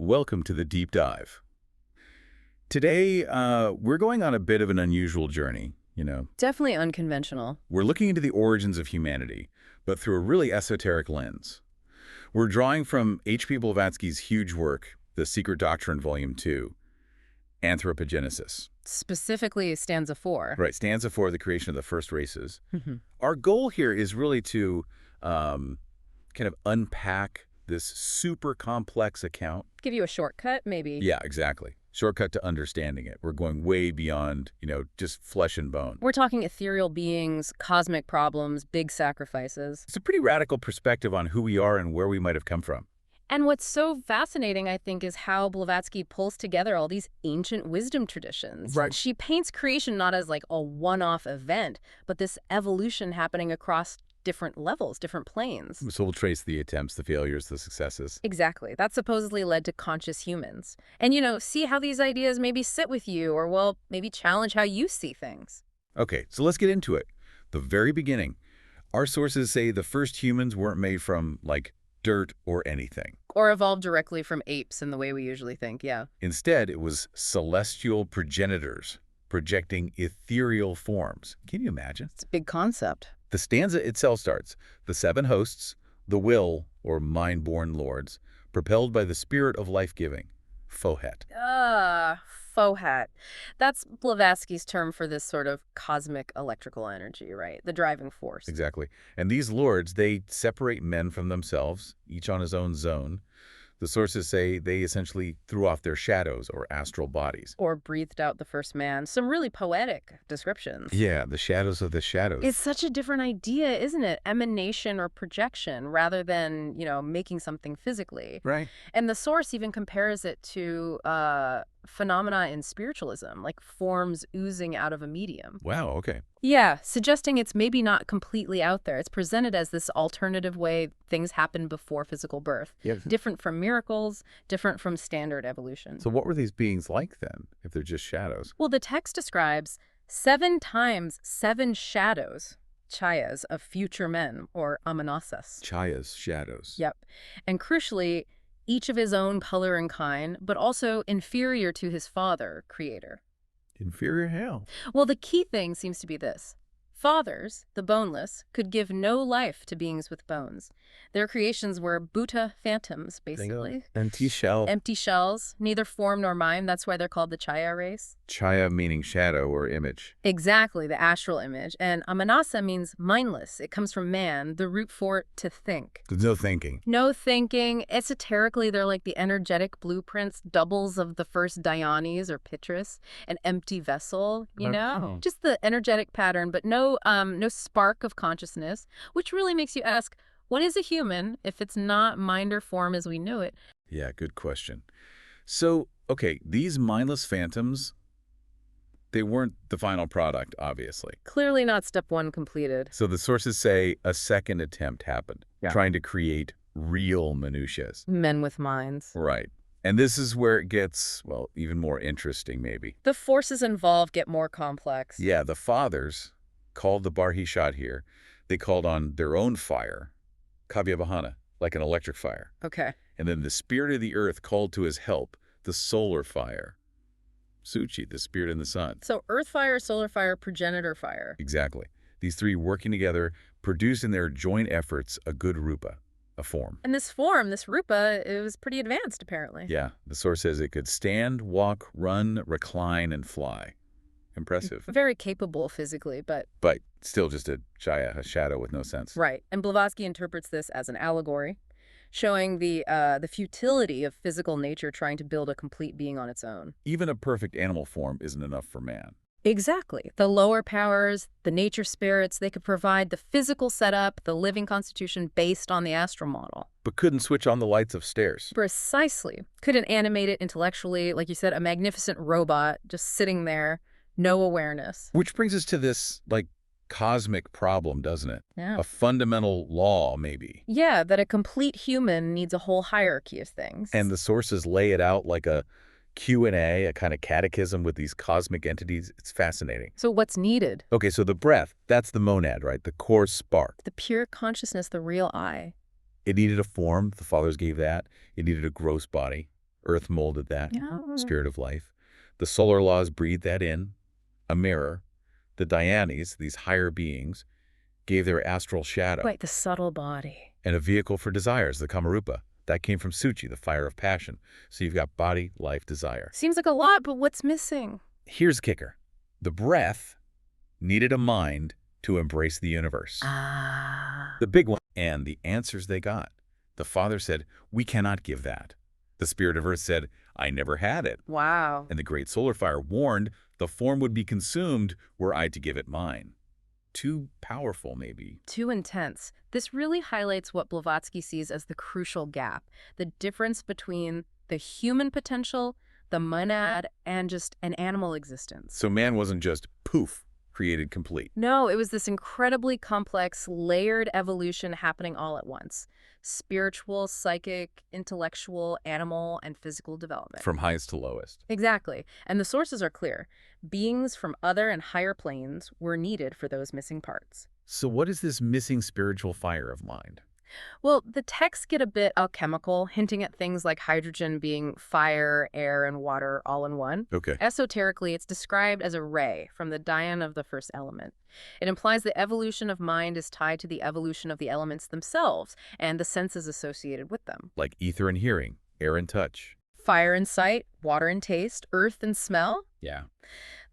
welcome to the deep dive. Today, we're going on a bit of an unusual journey, Definitely unconventional. We're looking into the origins of humanity, but through a really esoteric lens. We're drawing from H.P. Blavatsky's huge work, The Secret Doctrine, Volume 2, Anthropogenesis. Specifically, Stanza 4. Right, Stanza 4, the creation of the first races. Mhm. Our goal here is really to kind of unpack this super complex account. Give you a shortcut, maybe. Yeah, exactly. Shortcut to understanding it. We're going way beyond, just flesh and bone. We're talking ethereal beings, cosmic problems, big sacrifices. It's a pretty radical perspective on who we are and where we might have come from. And what's so fascinating, I think, is how Blavatsky pulls together all these ancient wisdom traditions. Right. She paints creation not as like a one-off event, but this evolution happening across different levels, different planes. So we'll trace the attempts, the failures, the successes. Exactly. That supposedly led to conscious humans. And, see how these ideas maybe sit with you or, well, maybe challenge how you see things. Okay, so let's get into it. The very beginning. Our sources say the first humans weren't made from, dirt or anything. Or evolved directly from apes in the way we usually think, yeah. Instead, it was celestial progenitors projecting ethereal forms. Can you imagine? It's a big concept. The stanza itself starts, the seven hosts, the will, or mind-born lords, propelled by the spirit of life-giving, Fohet. Fohet. That's Blavatsky's term for this sort of cosmic electrical energy, right? The driving force. Exactly. And these lords, they separate men from themselves, each on his own zone. The sources say they essentially threw off their shadows or astral bodies. Or breathed out the first man. Some really poetic descriptions. Yeah, the shadows of the shadows. It's such a different idea, isn't it? Emanation or projection rather than, making something physically. Right. And the source even compares it to phenomena in spiritualism, like forms oozing out of a medium. Wow, okay. Yeah, suggesting it's maybe not completely out there. It's presented as this alternative way things happen before physical birth. Yeah. Different from miracles, different from standard evolution. So what were these beings like then, if they're just shadows? Well, the text describes 7 times 7 shadows, Chhayas, of future men, or amanasas. Chhaya's shadows. Yep. And crucially, each of his own color and kind, but also inferior to his father, creator. Inferior hell. Well, the key thing seems to be this. Fathers, the boneless, could give no life to beings with bones. Their creations were Bhuta phantoms, basically. Empty shell. Empty shells, neither form nor mind. That's why they're called the Chhaya race. Chhaya meaning shadow or image. Exactly, the astral image. And amanasa means mindless. It comes from man, the root for to think. There's no thinking. No thinking. Esoterically, they're like the energetic blueprints, doubles of the first Dionis or Pitris, an empty vessel, Oh. Just the energetic pattern, but no spark of consciousness, which really makes you ask, what is a human if it's not mind or form as we know it? Yeah, good question. So, okay, these mindless phantoms, they weren't the final product, obviously. Clearly not step 1 completed. So the sources say a second attempt happened, trying to create real minutiae. Men with minds. Right. And this is where it gets, well, even more interesting, maybe. The forces involved get more complex. Yeah, the fathers called the bar he shot here, they called on their own fire, Kavyavahana, like an electric fire. Okay. And then the spirit of the earth called to his help, the solar fire. Suchi, the spirit in the sun. So earth fire, solar fire, progenitor fire. Exactly. These three working together produce in their joint efforts a good rupa, a form. And this form, this rupa, it was pretty advanced, apparently. Yeah, the source says it could stand, walk, run, recline, and fly. Impressive. Very capable physically, but... But still just a Chhaya, a shadow with no sense. Right. And Blavatsky interprets this as an allegory, showing the futility of physical nature trying to build a complete being on its own. Even a perfect animal form isn't enough for man. Exactly. The lower powers, the nature spirits, they could provide the physical setup, the living constitution based on the astral model. But couldn't switch on the lights upstairs. Precisely. Couldn't animate it intellectually, like you said, a magnificent robot just sitting there, no awareness. Which brings us to this, cosmic problem, doesn't it? Yeah. A fundamental law, maybe. Yeah, that a complete human needs a whole hierarchy of things. And the sources lay it out like a Q&A, a kind of catechism with these cosmic entities. It's fascinating. So what's needed? Okay, so the breath, that's the monad, right? The core spark. The pure consciousness, the real I. It needed a form. The fathers gave that. It needed a gross body, Earth molded that, Yeah. spirit of life. The solar laws breathed that in. A mirror. The Dhyanis, these higher beings, gave their astral shadow. Quite the subtle body. And a vehicle for desires, the Kamarupa. That came from Suchi, the fire of passion. So you've got body, life, desire. Seems like a lot, but what's missing? Here's the kicker. The breath needed a mind to embrace the universe. Ah. The big one. And the answers they got. The Father said, we cannot give that. The Spirit of Earth said, I never had it. Wow. And the great solar fire warned the form would be consumed were I to give it mine. Too powerful, maybe. Too intense. This really highlights what Blavatsky sees as the crucial gap, the difference between the human potential, the monad, and just an animal existence. So man wasn't just poof, created complete. No, it was this incredibly complex, layered evolution happening all at once. Spiritual, psychic, intellectual, animal, and physical development. From highest to lowest. Exactly. And the sources are clear. Beings from other and higher planes were needed for those missing parts. So what is this missing spiritual fire of mind? Well, the texts get a bit alchemical, hinting at things like hydrogen being fire, air, and water all in one. Okay. Esoterically, it's described as a ray from the Dhyan of the first element. It implies the evolution of mind is tied to the evolution of the elements themselves and the senses associated with them. Like ether and hearing, air and touch. Fire and sight, water and taste, earth and smell. Yeah.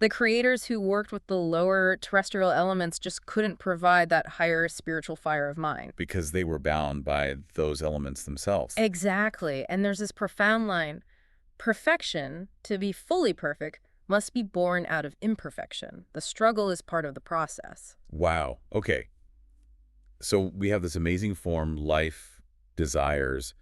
The creators who worked with the lower terrestrial elements just couldn't provide that higher spiritual fire of mind. Because they were bound by those elements themselves. Exactly. And there's this profound line. Perfection, to be fully perfect, must be born out of imperfection. The struggle is part of the process. Wow. Okay. So we have this amazing form, life, desires,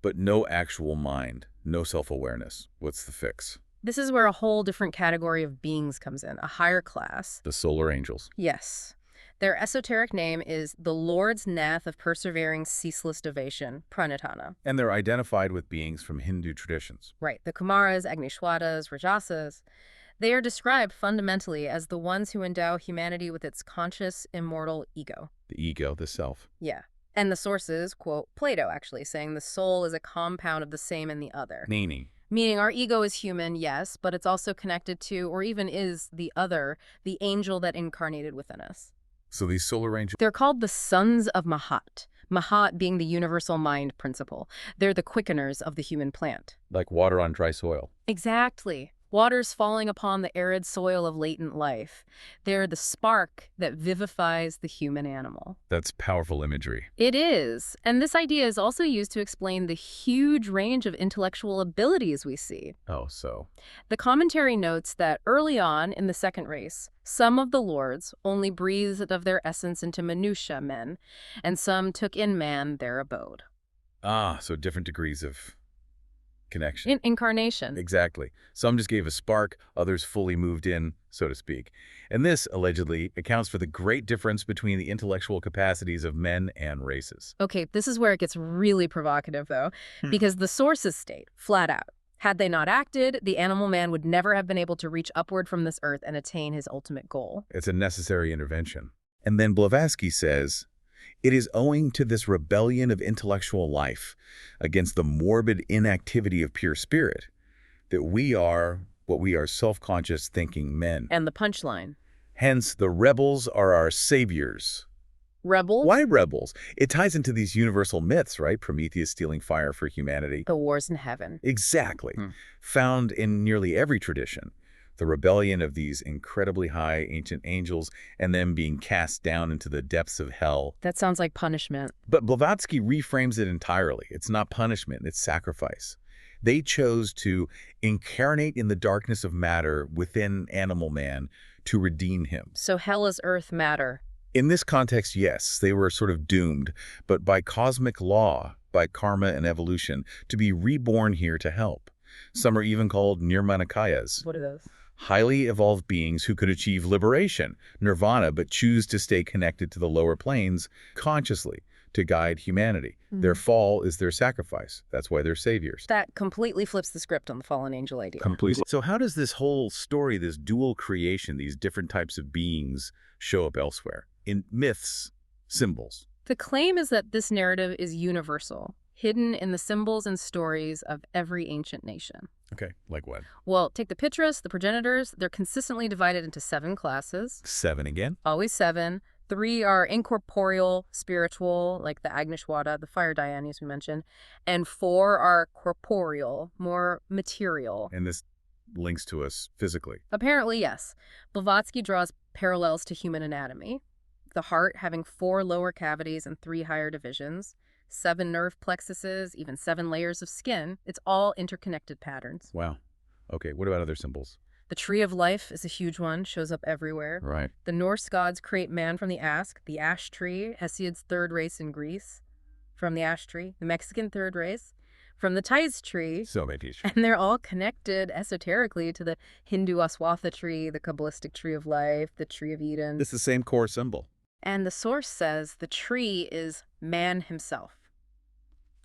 but no actual mind, no self-awareness. What's the fix? This is where a whole different category of beings comes in, a higher class. The solar angels. Yes. Their esoteric name is the Lord's Nath of Persevering Ceaseless Devotion, Pranitana. And they're identified with beings from Hindu traditions. Right, the Kumaras, Agnishwatas, Rajasas. They are described fundamentally as the ones who endow humanity with its conscious, immortal ego. The ego, the self. Yeah. And the sources quote Plato, actually, saying the soul is a compound of the same and the other. Meaning our ego is human, yes, but it's also connected to, or even is, the other, the angel that incarnated within us. So these solar angels... They're called the sons of Mahat. Mahat being the universal mind principle. They're the quickeners of the human plant. Like water on dry soil. Exactly. Waters falling upon the arid soil of latent life. They're the spark that vivifies the human animal. That's powerful imagery. It is. And this idea is also used to explain the huge range of intellectual abilities we see. Oh, so. The commentary notes that early on in the second race, some of the lords only breathed of their essence into Manusha men, and some took in man their abode. Ah, so different degrees of connection. Incarnation. Exactly. Some just gave a spark, others fully moved in, so to speak. And this, allegedly, accounts for the great difference between the intellectual capacities of men and races. Okay, this is where it gets really provocative, though, because the sources state, flat out, had they not acted, the animal man would never have been able to reach upward from this earth and attain his ultimate goal. It's a necessary intervention. And then Blavatsky says, it is owing to this rebellion of intellectual life against the morbid inactivity of pure spirit that we are what we are self-conscious thinking men. And the punchline. Hence, the rebels are our saviors. Rebels? Why rebels? It ties into these universal myths, right? Prometheus stealing fire for humanity. The wars in heaven. Exactly. Found in nearly every tradition. The rebellion of these incredibly high ancient angels and them being cast down into the depths of hell. That sounds like punishment. But Blavatsky reframes it entirely. It's not punishment, it's sacrifice. They chose to incarnate in the darkness of matter within animal man to redeem him. So hell is earth matter. In this context, yes, they were sort of doomed, but by cosmic law, by karma and evolution, to be reborn here to help. Some are even called nirmanakayas. What are those? Highly evolved beings who could achieve liberation, nirvana, but choose to stay connected to the lower planes consciously to guide humanity. Their fall is their sacrifice. That's why they're saviors. That completely flips the script on the fallen angel idea. Completely. So how does this whole story, this dual creation, these different types of beings show up elsewhere? In myths, symbols. The claim is that this narrative is universal. hidden in the symbols and stories of every ancient nation. Okay, like what? Well, take the Pitras, the progenitors. They're consistently divided into 7 classes. 7 again? Always 7. 3 are incorporeal, spiritual, like the Agnishwada, the fire Dhyani, we mentioned. And 4 are corporeal, more material. And this links to us physically. Apparently, yes. Blavatsky draws parallels to human anatomy. The heart having 4 lower cavities and 3 higher divisions, 7 nerve plexuses, even 7 layers of skin. It's all interconnected patterns. Wow. Okay, what about other symbols? The tree of life is a huge one, shows up everywhere. Right. The Norse gods create man from the ash tree, Hesiod's third race in Greece, from the ash tree. The Mexican third race, from the Tides tree. So many teachers. And they're all connected esoterically to the Hindu Aswatha tree, the Kabbalistic tree of life, the tree of Eden. It's the same core symbol. And the source says the tree is man himself.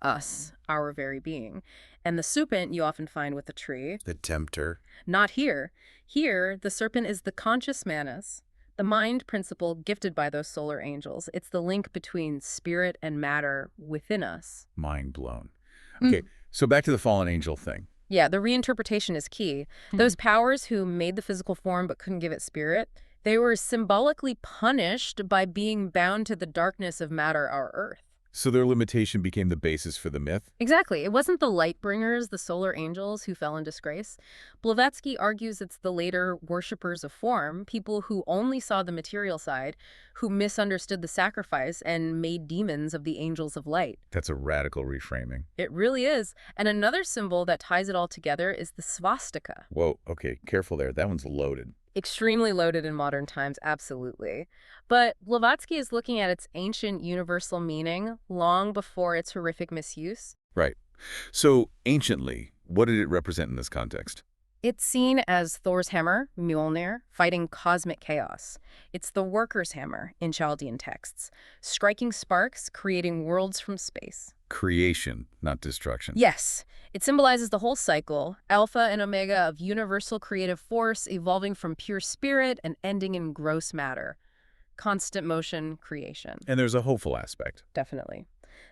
Us, our very being. And the serpent you often find with the tree. The tempter. Not here. Here, the serpent is the conscious manas, the mind principle gifted by those solar angels. It's the link between spirit and matter within us. Mind blown. Okay, so back to the fallen angel thing. Yeah, the reinterpretation is key. Those powers who made the physical form but couldn't give it spirit, they were symbolically punished by being bound to the darkness of matter, our Earth. So their limitation became the basis for the myth? Exactly. It wasn't the light bringers, the solar angels, who fell in disgrace. Blavatsky argues it's the later worshippers of form, people who only saw the material side, who misunderstood the sacrifice and made demons of the angels of light. That's a radical reframing. It really is. And another symbol that ties it all together is the swastika. Whoa, okay, careful there. That one's loaded. Extremely loaded in modern times, absolutely. But Blavatsky is looking at its ancient universal meaning long before its horrific misuse. Right. So, anciently, what did it represent in this context? It's seen as Thor's hammer, Mjolnir, fighting cosmic chaos. It's the worker's hammer in Chaldean texts, striking sparks, creating worlds from space. Creation, not destruction. Yes, it symbolizes the whole cycle, alpha and omega of universal creative force evolving from pure spirit and ending in gross matter. Constant motion, creation. And there's a hopeful aspect. Definitely.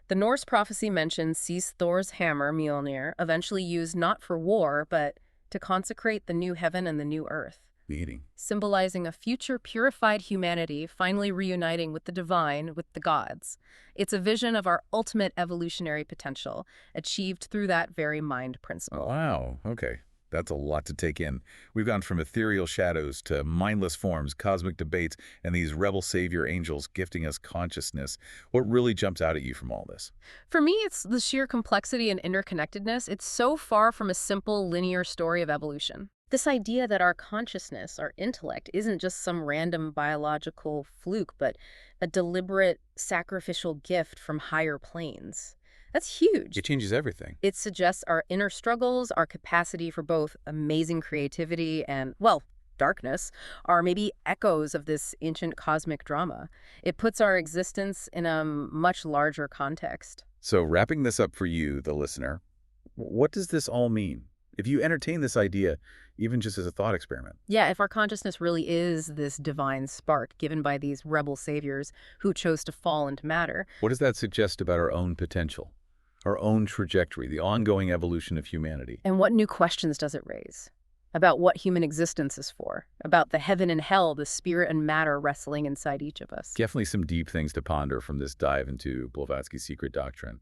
The Norse prophecy mentions sees Thor's hammer, Mjolnir, eventually used not for war, but to consecrate the new heaven and the new earth. Meaning. Symbolizing a future purified humanity finally reuniting with the divine, with the gods. It's a vision of our ultimate evolutionary potential, achieved through that very mind principle. Wow, okay. That's a lot to take in. We've gone from ethereal shadows to mindless forms, cosmic debates, and these rebel savior angels gifting us consciousness. What really jumps out at you from all this? For me, it's the sheer complexity and interconnectedness. It's so far from a simple linear story of evolution. This idea that our consciousness, our intellect, isn't just some random biological fluke, but a deliberate sacrificial gift from higher planes. That's huge. It changes everything. It suggests our inner struggles, our capacity for both amazing creativity and, well, darkness, are maybe echoes of this ancient cosmic drama. It puts our existence in a much larger context. So wrapping this up for you, the listener, what does this all mean? If you entertain this idea, even just as a thought experiment. Yeah, if our consciousness really is this divine spark given by these rebel saviors who chose to fall into matter. What does that suggest about our own potential, our own trajectory, the ongoing evolution of humanity? And what new questions does it raise? About what human existence is for, about the heaven and hell, the spirit and matter wrestling inside each of us. Definitely some deep things to ponder from this dive into Blavatsky's Secret Doctrine.